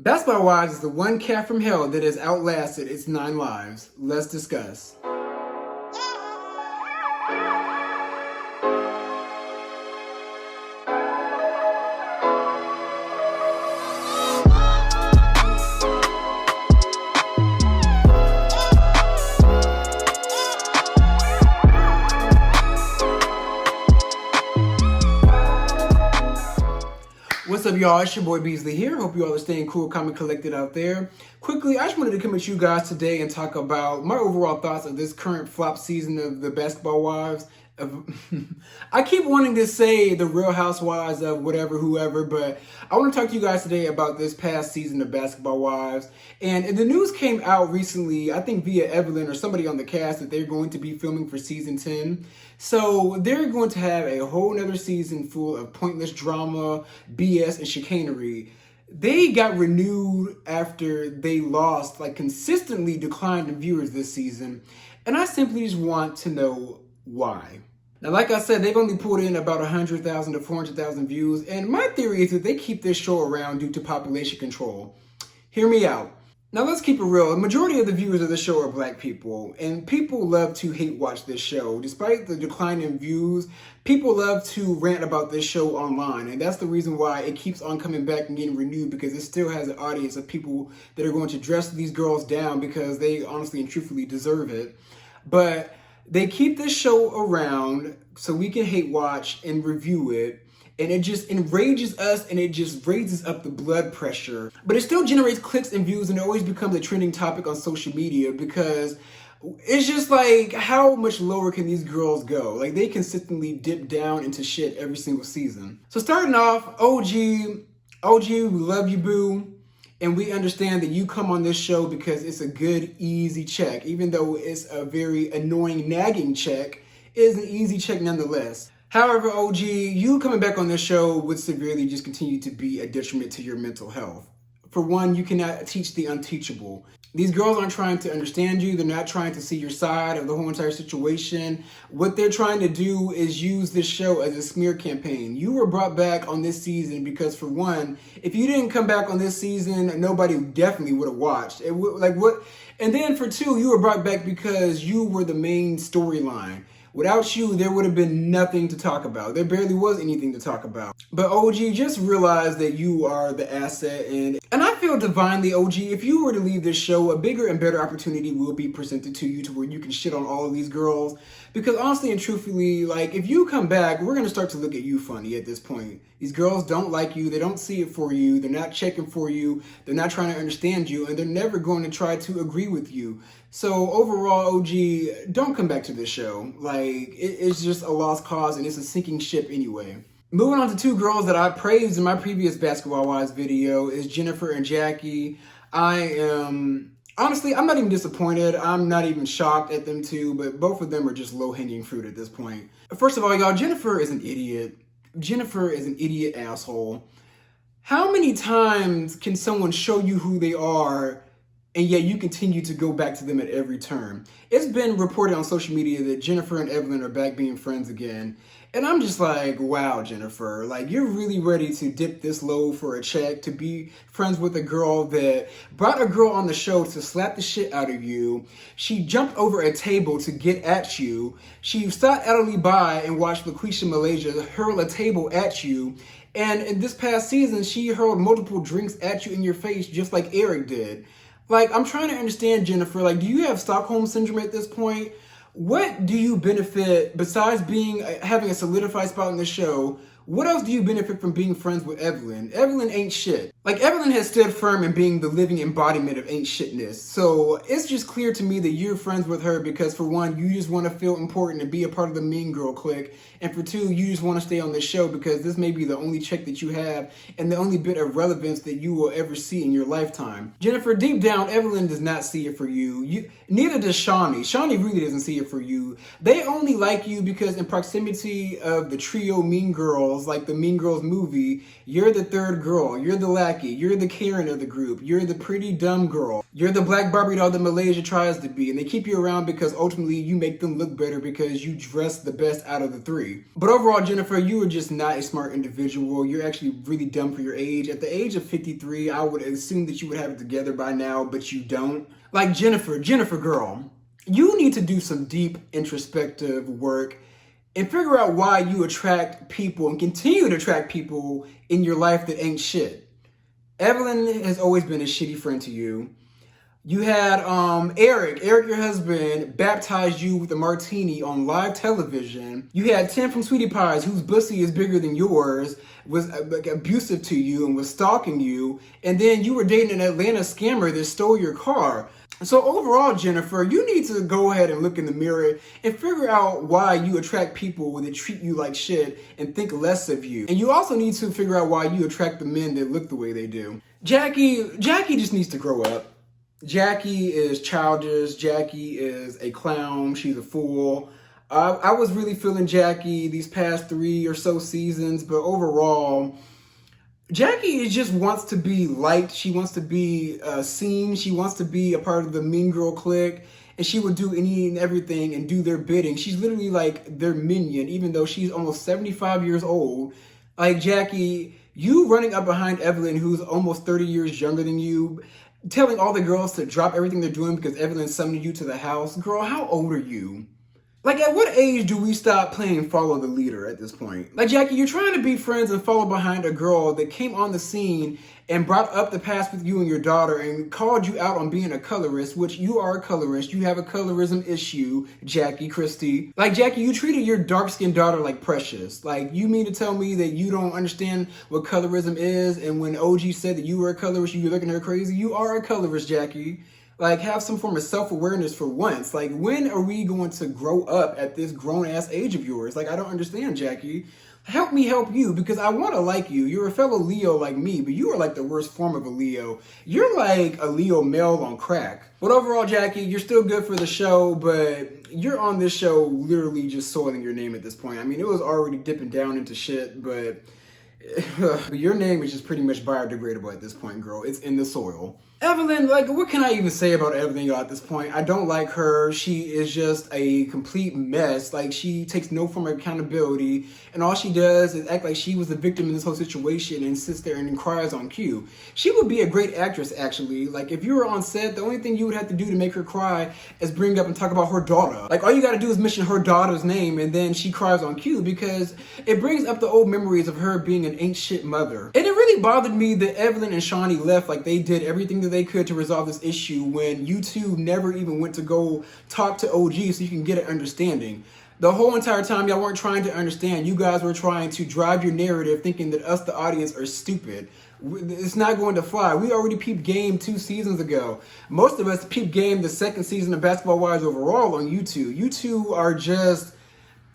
Basketball Wives is the one cat from hell that has outlasted its 9 lives. Let's discuss. What's up, y'all? It's your boy Beasley here. Hope you all are staying cool, calm, and collected out there. Quickly, I just wanted to come at you guys today and talk about my overall thoughts of this current flop season of the Basketball Wives. I keep wanting to say the Real Housewives of whatever, whoever, but I want to talk to you guys today about this past season of Basketball Wives. And the news came out recently, I think via Evelyn or somebody on the cast, that they're going to be filming for season 10. So they're going to have a whole nother season full of pointless drama, BS, and chicanery. They got renewed after they lost, consistently declined in viewers this season. And I simply just want to know why. Now, like I said, they've only pulled in about 100,000 to 400,000 views. And my theory is that they keep this show around due to population control. Hear me out. Now, let's keep it real. The majority of the viewers of the show are black people, and people love to hate watch this show. Despite the decline in views, people love to rant about this show online, and that's the reason why it keeps on coming back and getting renewed, because it still has an audience of people that are going to dress these girls down because they honestly and truthfully deserve it. But they keep this show around so we can hate watch and review it. And it just enrages us, and it just raises up the blood pressure. But it still generates clicks and views, and it always becomes a trending topic on social media, because it's just like, how much lower can these girls go? Like, they consistently dip down into shit every single season. So starting off, OG, we love you, boo. And we understand that you come on this show because it's a good, easy check. Even though it's a very annoying, nagging check, it is an easy check nonetheless. However, OG, you coming back on this show would severely just continue to be a detriment to your mental health. For one, you cannot teach the unteachable. These girls aren't trying to understand you. They're not trying to see your side of the whole entire situation. What they're trying to do is use this show as a smear campaign. You were brought back on this season because, for one, if you didn't come back on this season, nobody definitely would have watched. And then for two, you were brought back because you were the main storyline. Without you, there would have been nothing to talk about. There barely was anything to talk about. But OG, just realize that you are the asset. And I feel divinely, OG, if you were to leave this show, a bigger and better opportunity will be presented to you to where you can shit on all of these girls. Because honestly and truthfully, if you come back, we're going to start to look at you funny at this point. These girls don't like you. They don't see it for you. They're not checking for you. They're not trying to understand you. And they're never going to try to agree with you. So overall, OG, don't come back to this show. It's just a lost cause, and it's a sinking ship anyway. Moving on to two girls that I praised in my previous Basketball Wives video is Jennifer and Jackie. Honestly, I'm not even disappointed. I'm not even shocked at them two, but both of them are just low-hanging fruit at this point. First of all, y'all, Jennifer is an idiot. Jennifer is an idiot asshole. How many times can someone show you who they are, and yet you continue to go back to them at every turn? It's been reported on social media that Jennifer and Evelyn are back being friends again. And I'm just like, wow, Jennifer, you're really ready to dip this low for a check, to be friends with a girl that brought a girl on the show to slap the shit out of you. She jumped over a table to get at you. She sat idly by and watched LaQuisha Malaysia hurl a table at you. And in this past season, she hurled multiple drinks at you in your face, just like Eric did. I'm trying to understand, Jennifer, do you have Stockholm Syndrome at this point? What do you benefit, besides having a solidified spot in the show? What else do you benefit from being friends with Evelyn? Evelyn ain't shit. Evelyn has stood firm in being the living embodiment of ain't shitness. So it's just clear to me that you're friends with her because, for one, you just want to feel important and be a part of the mean girl clique. And for two, you just want to stay on this show because this may be the only check that you have and the only bit of relevance that you will ever see in your lifetime. Jennifer, deep down, Evelyn does not see it for you. Neither does Shaunie. Shaunie really doesn't see it for you. They only like you because in proximity of the trio Mean Girls, like the Mean Girls movie, you're the third girl. You're the lackey. You're the Karen of the group. You're the pretty dumb girl. You're the black Barbie doll that Malaysia tries to be. And they keep you around because ultimately you make them look better because you dress the best out of the three. agree. But overall, Jennifer, you are just not a smart individual. You're actually really dumb for your age. At the age of 53, I would assume that you would have it together by now, but you don't. Like Jennifer girl, you need to do some deep introspective work and figure out why you attract people and continue to attract people in your life that ain't shit. Evelyn has always been a shitty friend to you. You had Eric, your husband, baptized you with a martini on live television. You had Tim from Sweetie Pies, whose pussy is bigger than yours, was abusive to you and was stalking you. And then you were dating an Atlanta scammer that stole your car. So overall, Jennifer, you need to go ahead and look in the mirror and figure out why you attract people that treat you like shit and think less of you. And you also need to figure out why you attract the men that look the way they do. Jackie just needs to grow up. Jackie is childish. Jackie is a clown. She's a fool. I was really feeling Jackie these past 3 or so seasons, but overall, Jackie just wants to be liked. She wants to be seen. She wants to be a part of the Mean Girl clique, and she would do any and everything and do their bidding. She's literally like their minion, even though she's almost 75 years old. Like, Jackie, you running up behind Evelyn, who's almost 30 years younger than you, telling all the girls to drop everything they're doing because Evelyn summoned you to the house. Girl, how old are you? Like, at what age do we stop playing follow the leader at this point? Like, Jackie, you're trying to be friends and follow behind a girl that came on the scene and brought up the past with you and your daughter and called you out on being a colorist, which you are a colorist. You have a colorism issue, Jackie, Christie. Like, Jackie, you treated your dark-skinned daughter like precious. Like, you mean to tell me that you don't understand what colorism is, and when OG said that you were a colorist, you were looking at her crazy? You are a colorist, Jackie. Like, have some form of self-awareness for once. Like, when are we going to grow up at this grown-ass age of yours? Like, I don't understand, Jackie. Help me help you, because I want to like you. You're a fellow Leo like me, but you are like the worst form of a Leo. You're like a Leo male on crack. But overall, Jackie, you're still good for the show, but you're on this show literally just soiling your name at this point. I mean, it was already dipping down into shit, but your name is just pretty much biodegradable at this point, girl. It's in the soil. Evelyn, like, what can I even say about Evelyn, y'all, at this point? I don't like her. She is just a complete mess. Like, she takes no form of accountability, and all she does is act like she was the victim in this whole situation and sits there and cries on cue. She would be a great actress, actually. Like, if you were on set, the only thing you would have to do to make her cry is bring up and talk about her daughter. Like, all you gotta do is mention her daughter's name, and then she cries on cue, because it brings up the old memories of her being an ain't shit mother. And it really bothered me that Evelyn and Shaunie left like they did everything that they could to resolve this issue when you two never even went to go talk to OG so you can get an understanding. The whole entire time, y'all weren't trying to understand. You guys were trying to drive your narrative thinking that us, the audience, are stupid. It's not going to fly. We already peeped Game 2 seasons ago. Most of us peeped Game the second season of Basketball Wives overall on YouTube. You two are just...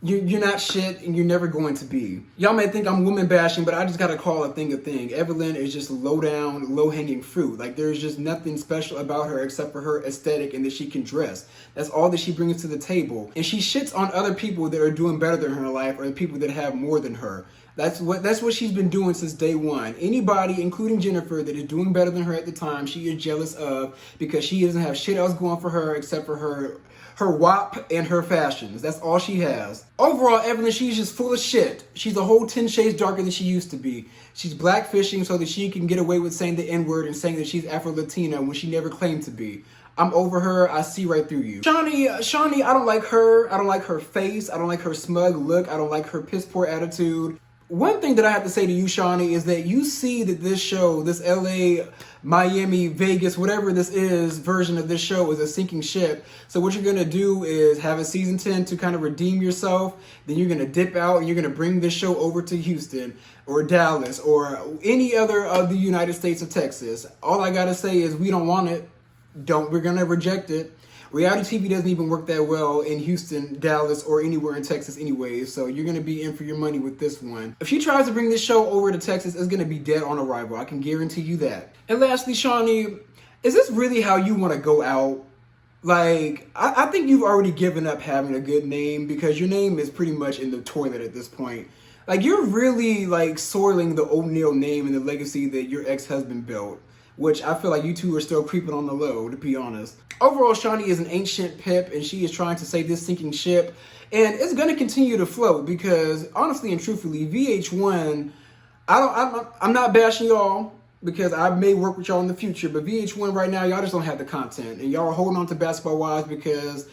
You're not shit, and you're never going to be. Y'all may think I'm woman bashing, but I just gotta call a thing a thing. Evelyn is just low down, low hanging fruit. Like, there's just nothing special about her except for her aesthetic and that she can dress. That's all that she brings to the table. And she shits on other people that are doing better than her in life, or the people that have more than her. That's what she's been doing since day one. Anybody, including Jennifer, that is doing better than her at the time, she is jealous of, because she doesn't have shit else going for her except for her WAP and her fashions. That's all she has. Overall, Evelyn, she's just full of shit. She's a whole 10 shades darker than she used to be. She's blackfishing so that she can get away with saying the N-word and saying that she's Afro-Latina when she never claimed to be. I'm over her. I see right through you. Shaunie, I don't like her. I don't like her face. I don't like her smug look. I don't like her piss poor attitude. One thing that I have to say to you, Shaunie, is that you see that this show, this LA, Miami, Vegas, whatever this is, version of this show is a sinking ship. So what you're going to do is have a season 10 to kind of redeem yourself. Then you're going to dip out and you're going to bring this show over to Houston or Dallas or any other of the United States of Texas. All I got to say is we don't want it. We're going to reject it. Reality TV doesn't even work that well in Houston, Dallas, or anywhere in Texas anyway, so you're going to be in for your money with this one. If she tries to bring this show over to Texas, it's going to be dead on arrival. I can guarantee you that. And lastly, Shaunie, is this really how you want to go out? Like, I think you've already given up having a good name, because your name is pretty much in the toilet at this point. Like, you're really, like, soiling the O'Neal name and the legacy that your ex-husband built. which I feel like you two are still creeping on the low, to be honest. Overall, Shaunie is an ancient pip, and she is trying to save this sinking ship, and it's going to continue to float because, honestly and truthfully, VH1, I'm not bashing y'all because I may work with y'all in the future, but VH1 right now, y'all just don't have the content, and y'all are holding on to Basketball Wives because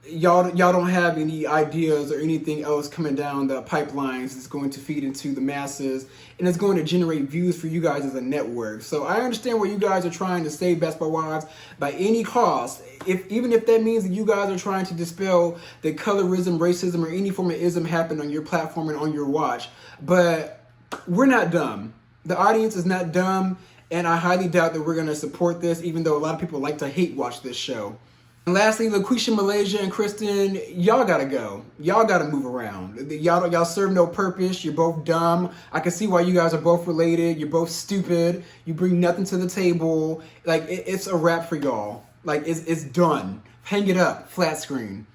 y'all don't have any ideas or anything else coming down the pipelines that's going to feed into the masses and it's going to generate views for you guys as a network. So I understand where you guys are trying to save Basketball Wives by any cost, even if that means that you guys are trying to dispel that colorism, racism, or any form of ism happened on your platform and on your watch. But we're not dumb. The audience is not dumb, and I highly doubt that we're going to support this, even though a lot of people like to hate watch this show. And lastly, LaQuisha, Malaysia, and Kristen, y'all gotta go. Y'all gotta move around. Y'all serve no purpose. You're both dumb. I can see why you guys are both related. You're both stupid. You bring nothing to the table. Like, it's a wrap for y'all. Like, it's done. Hang it up. Flat screen.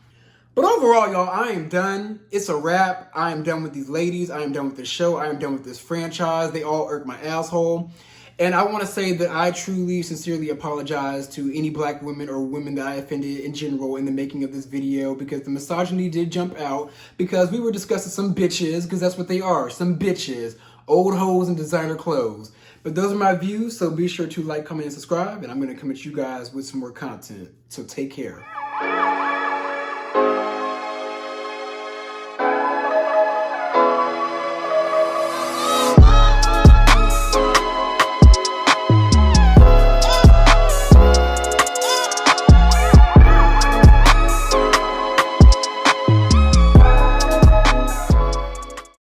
But overall, y'all, I am done. It's a wrap. I am done with these ladies. I am done with this show. I am done with this franchise. They all irk my asshole. And I want to say that I truly, sincerely apologize to any black women or women that I offended in general in the making of this video, because the misogyny did jump out because we were discussing some bitches, because that's what they are, some bitches, old hoes in designer clothes. But those are my views, so be sure to like, comment, and subscribe, and I'm going to come at you guys with some more content. So take care.